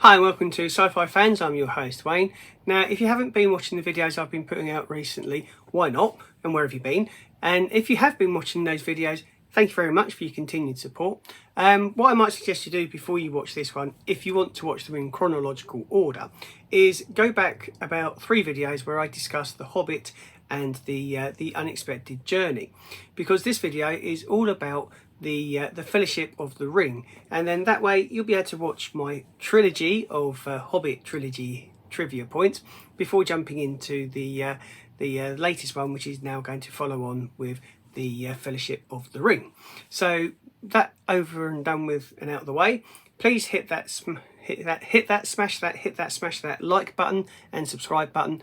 Hi and welcome to Sci-Fi Fans, I'm your host Wayne. Now if you haven't been watching the videos I've been putting out recently, why not? And where have you been? And if you have been watching those videos, thank you very much for your continued support. What I might suggest you do before you watch this one, if you want to watch them in chronological order, is go back about 3 videos where I discuss The Hobbit and the Unexpected Journey, because this video is all about the Fellowship of the Ring, and then that way you'll be able to watch my trilogy of Hobbit trilogy trivia points before jumping into the latest one, which is now going to follow on with the Fellowship of the Ring. So that over and done with and out of the way, please hit that smash that like button and subscribe button.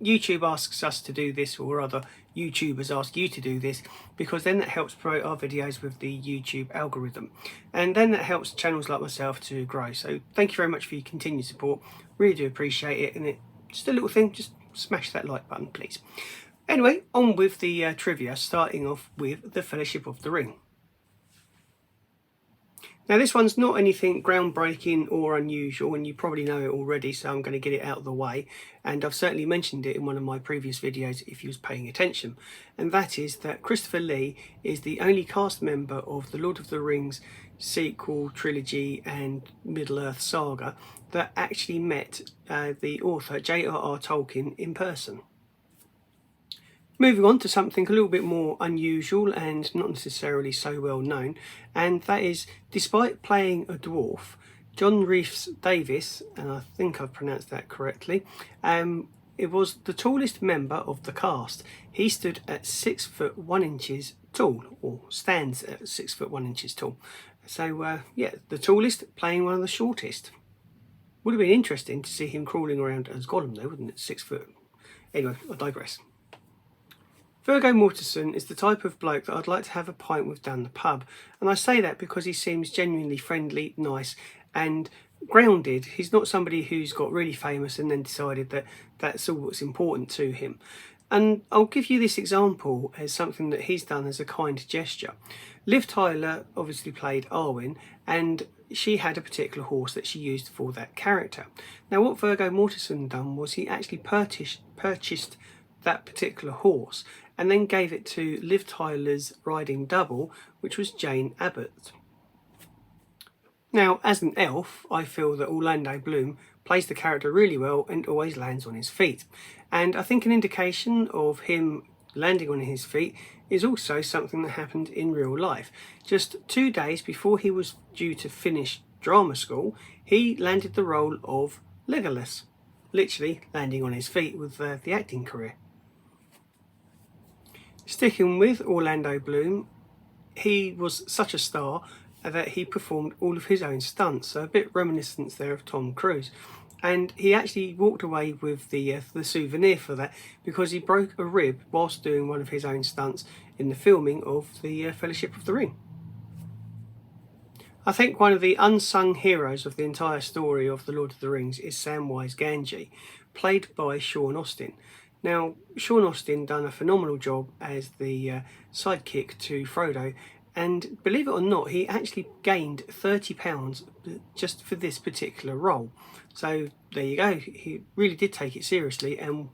YouTube asks us to do this, or rather YouTubers ask you to do this, because then that helps promote our videos with the YouTube algorithm, and then that helps channels like myself to grow. So thank you very much for your continued support, really do appreciate it. And just a little thing, just smash that like button please. Anyway, on with the trivia, starting off with the Fellowship of the Ring. Now this one's not anything groundbreaking or unusual, and you probably know it already, so I'm going to get it out of the way, and I've certainly mentioned it in one of my previous videos if you was paying attention, and that is that Christopher Lee is the only cast member of the Lord of the Rings sequel trilogy and Middle-earth saga that actually met the author J.R.R. Tolkien in person. Moving on to something a little bit more unusual and not necessarily so well known, and that is, despite playing a dwarf, John Rhys-Davies, and I think I've pronounced that correctly, it was the tallest member of the cast. He stood at 6 foot 1 inches tall, or stands at 6 foot 1 inches tall. So yeah, the tallest playing one of the shortest. Would have been interesting to see him crawling around as Gollum though, wouldn't it? 6 foot. Anyway, I digress. Viggo Mortensen is the type of bloke that I'd like to have a pint with down the pub, and I say that because he seems genuinely friendly, nice and grounded. He's not somebody who's got really famous and then decided that that's all that's important to him. And I'll give you this example as something that he's done as a kind gesture. Liv Tyler obviously played Arwen, and she had a particular horse that she used for that character. Now what Viggo Mortensen done was he actually purchased that particular horse and then gave it to Liv Tyler's riding double, which was Jane Abbott. Now, as an elf, I feel that Orlando Bloom plays the character really well and always lands on his feet. And I think an indication of him landing on his feet is also something that happened in real life. Just 2 days before he was due to finish drama school, he landed the role of Legolas, literally landing on his feet with the acting career. Sticking with Orlando Bloom, he was such a star that he performed all of his own stunts, so a bit reminiscent there of Tom Cruise. And he actually walked away with the souvenir for that, because he broke a rib whilst doing one of his own stunts in the filming of the Fellowship of the Ring. I think one of the unsung heroes of the entire story of The Lord of the Rings is Samwise Gamgee, played by Sean Astin. Now, Sean Astin done a phenomenal job as the sidekick to Frodo, and believe it or not, he actually gained 30 pounds just for this particular role. So there you go, he really did take it seriously, and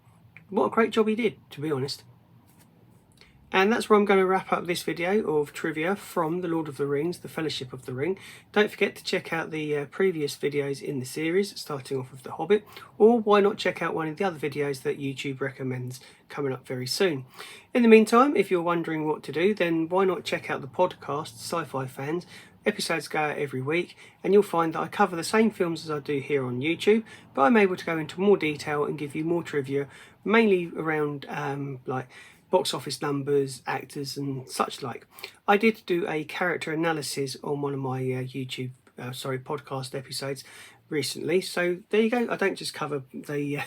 what a great job he did, to be honest. And that's where I'm going to wrap up this video of trivia from The Lord of the Rings, The Fellowship of the Ring. Don't forget to check out the previous videos in the series, starting off with The Hobbit, or why not check out one of the other videos that YouTube recommends coming up very soon. In the meantime, if you're wondering what to do, then why not check out the podcast, Sci-Fi Fans. Episodes go out every week, and you'll find that I cover the same films as I do here on YouTube, but I'm able to go into more detail and give you more trivia, mainly around like box office numbers, actors and such like. I did do a character analysis on one of my podcast episodes recently, so there you go. I don't just cover the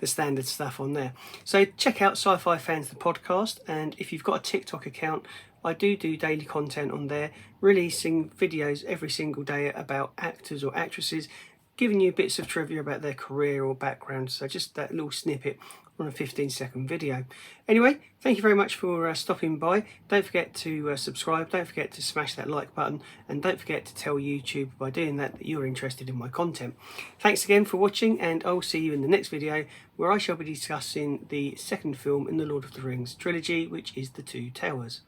standard stuff on there. So check out Sci-Fi Fans the podcast, and if you've got a TikTok account, I do daily content on there, releasing videos every single day about actors or actresses giving you bits of trivia about their career or background. So just that little snippet on a 15-second video. Anyway, thank you very much for stopping by. Don't forget to subscribe, don't forget to smash that like button, and don't forget to tell YouTube by doing that you're interested in my content. Thanks again for watching, and I'll see you in the next video, where I shall be discussing the second film in the Lord of the Rings trilogy, which is The Two Towers.